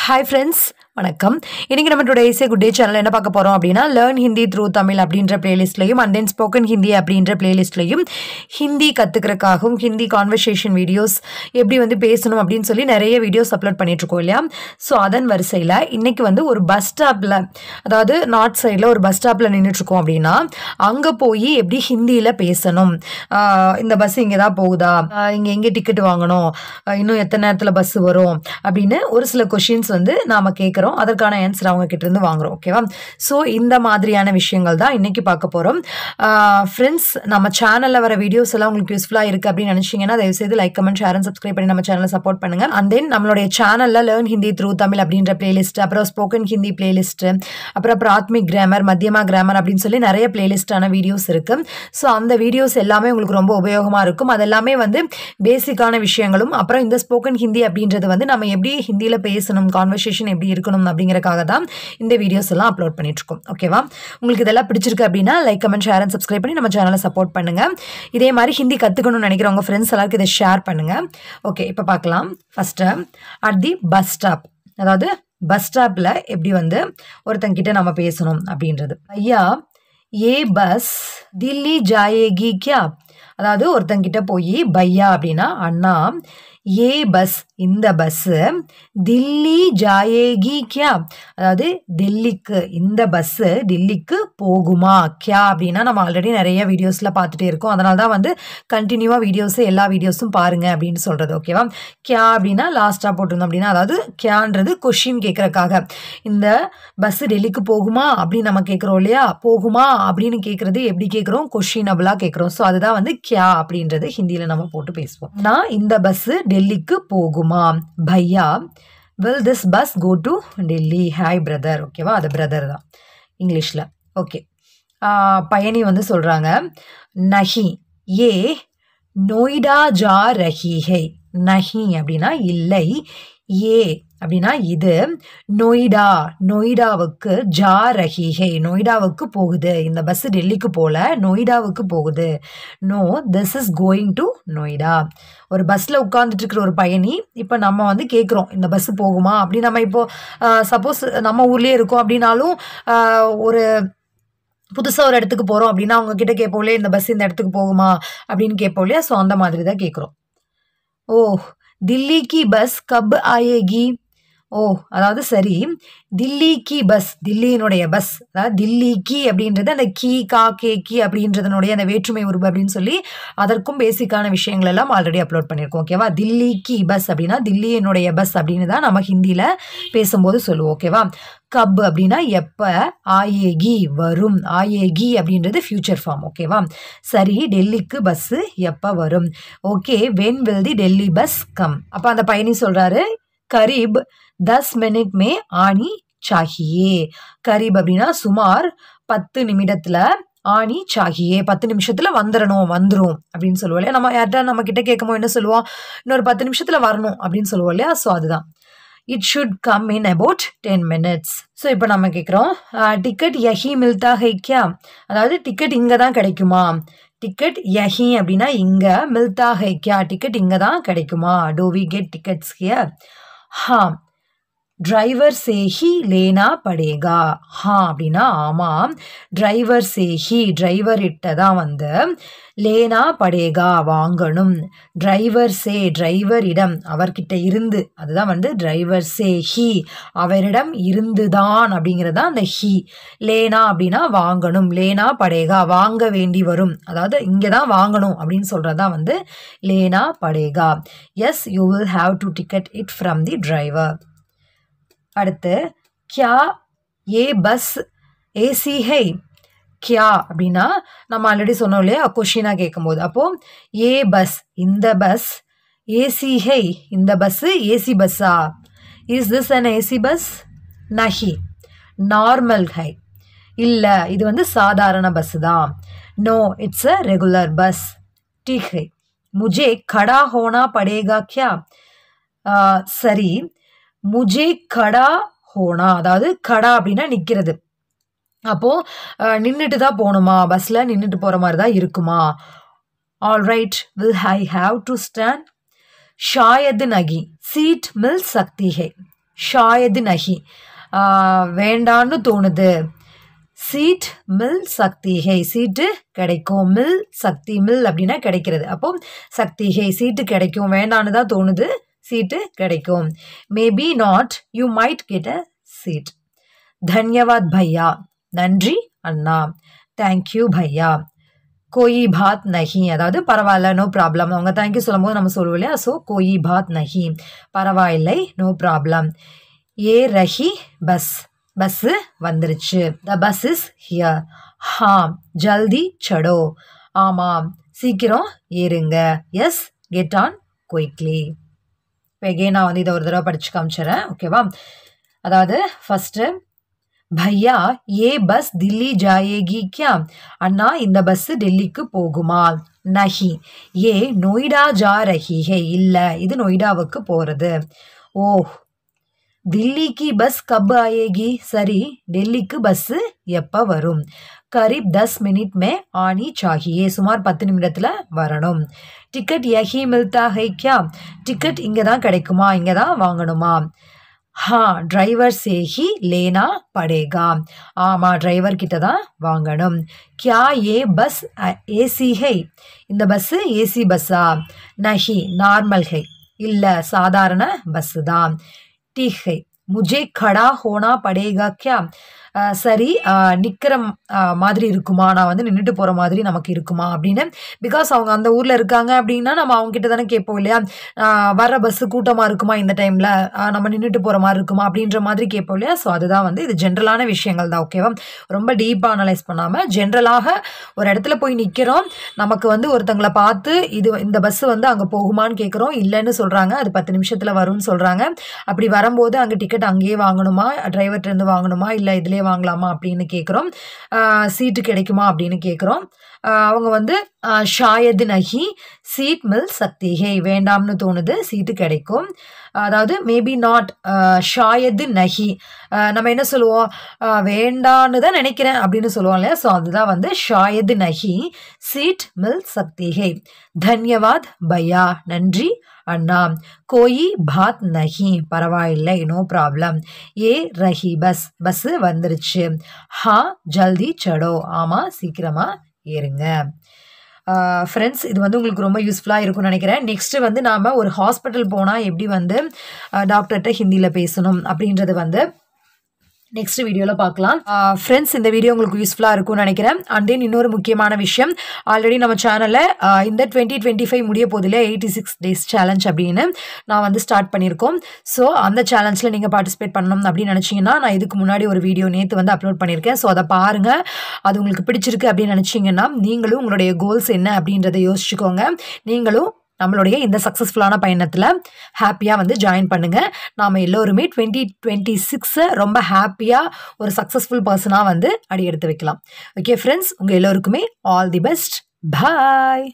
Hi friends, வணக்கம். இன்னைக்கு நம்ம டுடே இஸ் குட் டே சேனல்ல என்ன பார்க்க போறோம் அப்படின்னா லேர்ன் ஹிந்தி த்ரூ தமிழ் அப்படின்ற பிளேலிஸ்ட்லயும் அண்ட் தென் ஸ்போக்கன் ஹிந்தி அப்படின்ற பிளேலிஸ்ட்லயும் ஹிந்தி கத்துக்கிறதுக்காகவும் ஹிந்தி கான்வர்சேஷன் வீடியோஸ் எப்படி வந்து பேசணும் அப்படின்னு சொல்லி நிறைய வீடியோஸ் அப்லோட் பண்ணிட்டு இருக்கோம் இல்லையா. ஸோ அதன் வரிசையில் இன்னைக்கு வந்து ஒரு பஸ் ஸ்டாப்ல, அதாவது நார்த் சைடில் ஒரு பஸ் ஸ்டாப்ல நின்றுட்டு இருக்கோம் அப்படின்னா அங்கே போய் எப்படி ஹிந்தியில் பேசணும், இந்த பஸ் இங்கே தான் போகுதா, இங்கே எங்கே டிக்கெட் வாங்கணும், இன்னும் எத்தனை நேரத்தில் பஸ் வரும் அப்படின்னு ஒரு சில கொஷின்ஸ் வந்து நாம கேட்குறோம். அதற்கான ஆன்சர் அவங்க கிட்ட இருந்து வாங்குறோம். ஓகேவா? ஸோ இந்த மாதிரியான விஷயங்கள் தான் இன்னைக்கு பார்க்க போறோம். ஃப்ரெண்ட்ஸ், நம்ம சேனல்ல வர வீடியோஸ் எல்லாம் உங்களுக்கு யூஸ்ஃபுல்லா இருக்கு அப்படின்னு நினைச்சீங்கன்னா தயவு செய்து like, comment, share and subscribe பண்ணி நம்ம சேனலை சப்போர்ட் பண்ணுங்க. அண்ட் தென் நம்மளுடைய சேனல்ல லேர்ன் ஹிந்தி த்ரூ தமிழ் அப்படின்ற பிளேலிஸ்ட், அப்புறம் ஸ்போக்கன் ஹிந்தி பிளேலிஸ்ட், அப்புறம் பிராத்மிக் கிராமர், மத்தியமா கிராமர் அப்படின்னு சொல்லி நிறைய பிளேலிஸ்டான வீடியோஸ் இருக்கு. ஸோ அந்த வீடியோஸ் எல்லாமே உங்களுக்கு ரொம்ப உபயோகமா இருக்கும். அதெல்லாமே வந்து பேசிக்கான விஷயங்களும், அப்புறம் இந்த ஸ்போக்கன் ஹிந்தி அப்படின்றது வந்து நம்ம எப்படி ஹிந்தியில பேசணும், கான்வர்சேஷன் எப்படி இருக்கணும் அப்படிங்கறக்காக தான் இந்த வீடியோஸ் எல்லாம் அப்லோட் பண்ணிட்டு இருக்கோம். ஓகேவா? உங்களுக்கு இதெல்லாம் பிடிச்சிருக்கு அப்படின்னா like, comment, share and subscribe பண்ணி நம்ம சேனலை சப்போர்ட் பண்ணுங்க. இதே மாதிரி ஹிந்தி கத்துக்கணும்னு நினைக்கிற உங்க ஃப்ரெண்ட்ஸ் எல்லாருக்கும் இதை ஷேர் பண்ணுங்க. ஓகே, இப்போ பார்க்கலாம். First at the bus stop, அதாவது பஸ் ஸ்டாப்ல எப்படி வந்து ஒருத்தங்கிட்ட நம்ம பேசணும் அப்படின்றது. ஐயா ஏ பஸ் தில்லி ஜாயேகி கியா, அதாவது ஒருத்தங்கிட்ட போய் பையா அப்படின்னா அண்ணா, ஏ பஸ் இந்த பஸ் தில்லி ஜாயேகி கியா, அதாவது டெல்லிக்கு இந்த பஸ் டெல்லிக்கு போகுமா. கியா அப்படின்னா நம்ம ஆல்ரெடி நிறைய வீடியோஸ்ல பார்த்துட்டே இருக்கோம். அதனால தான் வந்து கண்டினியூவா வீடியோஸ் எல்லா வீடியோஸும் பாருங்க அப்படின்னு சொல்றது. ஓகேவா? கியா அப்படின்னா லாஸ்டா போட்டிருந்தோம் அப்படின்னா, அதாவது கியான்றது கொஷின் கேட்கறக்காக, இந்த பஸ் டெல்லிக்கு போகுமா அப்படின்னு நம்ம கேட்கிறோம் இல்லையா. போகுமா அப்படின்னு கேட்கறது எப்படி கேட்கிறோம், கொஷினபிளா கேட்கிறோம். ஸோ அதுதான் வந்து கியா அப்படின்றது ஹிந்தியில நம்ம போட்டு பேசுவோம். நான் இந்த பஸ் டெல்லிக்கு போகுமா. பையா will this bus go to Delhi. Hi brother. ஓகேவா? அது பிரதர் தான் இங்கிலீஷ்ல. ஓகே, பயணி வந்து சொல்றாங்க நஹி ஏ நொய்டா ஜா ரஹி ஹை. நஹி அப்படின்னா இல்லை, ஏ அப்படின்னா இது, நொய்டா நொய்டாவுக்கு, ஜா ரஹி ஹை நொய்டாவுக்கு போகுது. இந்த பஸ் டெல்லிக்கு போல நொய்டாவுக்கு போகுது. No this is going to Noida. ஒரு பஸ்ல உட்கார்ந்துட்டு இருக்கிற ஒரு பயணி, இப்போ நம்ம வந்து கேட்குறோம் இந்த பஸ் போகுமா அப்படின்னு. நம்ம இப்போ சப்போஸ் நம்ம ஊர்லயே இருக்கோம் அப்படின்னாலும் ஒரு புதுசாக ஒரு இடத்துக்கு போகிறோம் அப்படின்னா அவங்க கிட்ட கேட்போம் இல்லையா, இந்த பஸ் இந்த இடத்துக்கு போகுமா அப்படின்னு கேட்போம் இல்லையா. ஸோ அந்த மாதிரி தான் கேட்குறோம். ஓ தில்லி கி பஸ் கப் ஆயேகி. ஓ அதாவது சரி, தில்லி கி பஸ் தில்லியினுடைய பஸ், அதாவது தில்லி கி அப்படின்றது அந்த கி கா கே கி அப்படின்றதனுடைய அந்த வேற்றுமை உருவு அப்படின்னு சொல்லி அதற்கும் பேசிக்கான விஷயங்கள் எல்லாம் ஆல்ரெடி அப்லோட் பண்ணியிருக்கோம். ஓகேவா? தில்லி கி பஸ் அப்படின்னா தில்லியினுடைய பஸ் அப்படின்னு தான் நம்ம ஹிந்தியில பேசும்போது சொல்லுவோம். ஓகேவா? கப் அப்படின்னா எப்ப, ஆயேகி வரும், ஆயேகி அப்படின்றது ஃபியூச்சர் ஃபார்ம். ஓகேவா? சரி, டெல்லிக்கு பஸ் எப்ப வரும். Okay, when will the Delhi bus come. அப்ப அந்த பயணி சொல்றாரு கரீப் 10 மினிட் மே ஆனி சாஹியே. கரீப் அப்படின்னா சுமார் 10 நிமிடத்துல, ஆனி சாஹியே 10 நிமிஷத்துல வந்துடும் அப்படின்னு சொல்லுவோம் இல்லையா. நம்ம யார்ட்டா நம்ம கிட்ட கேட்கும்போது என்ன சொல்லுவோம், இன்னொரு 10 நிமிஷத்துல வரணும் அப்படின்னு சொல்லுவோம் இல்லையா. ஸோ அதுதான் it should come in about 10 minutes. So இப்போ நம்ம கேட்குறோம் டிக்கெட் யஹி மில்தா ஹை கியா, அதாவது டிக்கெட் இங்கே தான் கிடைக்குமா. டிக்கெட் யஹி அப்படின்னா இங்க, மில்தா ஹை கியா டிக்கெட் இங்கே தான் கிடைக்குமா. Do we get tickets here. हाँ டிரைவர் से ही लेना पड़ेगा. हाँ அப்படின்னா ஆமாம், டிரைவர் से ही டிரைவர் இட்ட தான் வந்து, லேனா படேகா வாங்கணும். டிரைவர் சே டிரைவரிடம், அவர்கிட்ட இருந்து, அதுதான் வந்து டிரைவர் சே ஹி அவரிடம் இருந்துதான் அப்படிங்கிறது தான் அந்த ஹி. லேனா அப்படின்னா வாங்கணும், லேனா படேகா வாங்க வேண்டி வரும், அதாவது இங்கே தான் வாங்கணும் அப்படின்னு சொல்றதுதான் வந்து லேனா படேகா. Yes you will have to ticket it from the driver. அடுத்து கியா ஏ பஸ் ஏசி ஹை. கியா அப்படின்னா நம்ம ஆல்ரெடி சொன்னோம் இல்லையா கொஷினா கேட்கும்போது. அப்போ ஏ பஸ் இந்த பஸ், ஏசி ஹை இந்த பஸ் ஏசி பஸ்ஸா. Is this an AC bus. நஹி நார்மல் ஹை, இல்லை இது வந்து சாதாரண பஸ் தான். No it's a regular bus. ठीक है मुझे खड़ा होना पड़ेगा क्या. சரி, முஜே கடா ஹோனா, அதாவது கடா அப்படின்னா நிற்கிறது. அப்போ நின்றுட்டு தான் போகணுமா, பஸ்ல நின்றுட்டு போற மாதிரி தான் இருக்குமா. All right will I have to stand. ஷாயத் நகி சீட் மில் சக்தி ஹை. ஷாயது நஹி வேண்டான்னு தோணுது. சீட் மில் சக்தி ஹை சீட்டு கிடைக்கும். மில் சக்தி மில் அப்படின்னா கிடைக்கிறது. அப்போ சக்தி ஹை சீட்டு கிடைக்கும். வேண்டான்னு தான் தோணுது, சீட்டு கிடைக்கும். Maybe not you might get a seat. தன்யவாத் பையா நன்றி அண்ணா. தேங்க்யூ பையா. கோயி பாத் நஹி அதாவது பரவாயில்ல, நோ ப்ராப்ளம். அவங்க தேங்க்யூ சொல்லும் போது நம்ம சொல்லுவோம் இல்லையா, ஸோ கோயி பாத் நஹி பரவாயில்லை, நோ ப்ராப்ளம். ஏ ரஹி பஸ் பஸ்ஸு வந்துருச்சு. The bus is here. ஹா ஜல்தி சடோ ஆமாம் சீக்கிரம் ஏறுங்க. S get on quickly. இப்போ எகெயின் நான் வந்து இதை ஒரு தடவை படிச்சு காமிச்சிடறேன், ஓகேவா? அதாவது ஃபஸ்ட்டு भैया ये बस दिल्ली जाएगी क्या? अन्ना இந்த பஸ் டெல்லிக்கு போகுமா? नहीं ये नोएडा जा रही है. இல்ல இது நொய்டாவுக்கு போறது. ஓஹ் दिल्ली की बस कब आएगी? சரி டெல்லிக்கு பஸ் எப்போ வரும்? करीब 10 मिनट में आनी चाहिए. சுமார் 10 நிமிடத்தில் வரணும். டிக்கெட் यही मिलता है क्या? டிக்கெட் இங்கே தான் கிடைக்குமா, இங்கே தான் வாங்கணுமா? हाँ ड्राइवर से ही लेना पड़ेगा. ஆமா டிரைவர் கிட்ட தான் வாங்கணும். क्या ये बस ஏசி है? இந்த பஸ் ஏசி பஸ்ஸா? नहीं நார்மல் है. இல்லை சாதாரண பஸ் தான். ठीक है मुझे खड़ा होना पड़ेगा क्या? சரி நிற்கிற மாதிரி இருக்குமா, நான் வந்து நின்றுட்டு போகிற மாதிரி நமக்கு இருக்குமா அப்படின்னு. பிகாஸ் அவங்க அந்த ஊரில் இருக்காங்க அப்படின்னா நம்ம அவங்ககிட்ட தானே கேட்போம் இல்லையா, வர பஸ்ஸு கூட்டமாக இருக்குமா இந்த டைமில், நம்ம நின்றுட்டு போகிற மாதிரி இருக்குமா அப்படின்ற மாதிரி கேட்போம் இல்லையா. ஸோ அதுதான் வந்து இது ஜென்ரலான விஷயங்கள் தான், ஓகேவா? ரொம்ப டீப்பாக அனலைஸ் பண்ணாமல் ஜென்ரலாக ஒரு இடத்துல போய் நிற்கிறோம், நமக்கு வந்து ஒருத்தங்களை பார்த்து இந்த பஸ்ஸு வந்து அங்கே போகுமான்னு கேட்குறோம், இல்லைன்னு சொல்கிறாங்க, அது 10 நிமிஷத்தில் வரும்னு சொல்கிறாங்க. அப்படி வரும்போது அங்கே டிக்கெட் அங்கேயே வாங்கணுமா, டிரைவர்கிட்டருந்து வாங்கணுமா, இல்லை இதிலே வாங்கலாமா அப்படின்னு கேட்குறோம். சீட்டு கிடைக்குமா அப்படின்னு கேட்குறோம். அவங்க வந்து ஷாயது நஹி சீட் மில் சக்தி ஹே வேண்டாம்னு தோணுது, சீட்டு கிடைக்கும். அதாவது மேபி நாட் ஷாயது நஹி நம்ம என்ன சொல்லுவோம், வேண்டான்னு தான் நினைக்கிறேன் அப்படின்னு சொல்லுவோம் இல்லையா. ஸோ அதுதான் வந்து ஷாயது நஹி சீட் மில் சக்தி ஹே. தன்யவாத் பையா நன்றி அண்ணா. கோயி பாத் நஹி பரவாயில்லை, நோ ப்ராப்ளம். ஏ ரஹி பஸ் பஸ்ஸு வந்துருச்சு. ஹா ஜல்தி சடோ ஆமாம் சீக்கிரமாக ஏறுங்க. ஃப்ரெண்ட்ஸ் இது வந்து உங்களுக்கு ரொம்ப யூஸ்ஃபுல்லாக இருக்கும்னு நினைக்கிறேன். நெக்ஸ்ட்டு வந்து நாம் ஒரு ஹாஸ்பிட்டல் போனால் எப்படி வந்து டாக்டர்கிட்ட ஹிந்தியில் பேசணும் அப்படின்றது வந்து நெக்ஸ்ட் வீடியோவில் பார்க்கலாம். ஃப்ரெண்ட்ஸ் இந்த வீடியோ உங்களுக்கு யூஸ்ஃபுல்லாக இருக்கும்னு நினைக்கிறேன். அண்ட் தென் இன்னொரு முக்கியமான விஷயம், ஆல்ரெடி நம்ம சேனலில் இந்த 2025 முடிய போதில் 86 days சேலஞ்ச் அப்படின்னு நான் வந்து ஸ்டார்ட் பண்ணியிருக்கோம். ஸோ அந்த சேலஞ்சில் நீங்கள் பார்ட்டிசிபேட் பண்ணணும் அப்படின்னு நினச்சிங்கன்னா நான் இதுக்கு முன்னாடி ஒரு வீடியோ நேற்று வந்து அப்லோட் பண்ணியிருக்கேன். ஸோ அதை பாருங்கள். அது உங்களுக்கு பிடிச்சிருக்கு அப்படின்னு நினச்சிங்கன்னா நீங்களும் உங்களுடைய கோல்ஸ் என்ன அப்படின்றத யோசிச்சுக்கோங்க. நீங்களும் நம்மளுடைய இந்த சக்ஸஸ்ஃபுல்லான பயணத்தில் ஹாப்பியாக வந்து ஜாயின் பண்ணுங்கள். நாம் எல்லோருமே 2026 ரொம்ப ஹாப்பியாக ஒரு சக்ஸஸ்ஃபுல் பர்சனாக வந்து அடி எடுத்து வைக்கலாம். ஓகே ஃப்ரெண்ட்ஸ், உங்கள் எல்லோருக்குமே ஆல் தி பெஸ்ட். பாய்.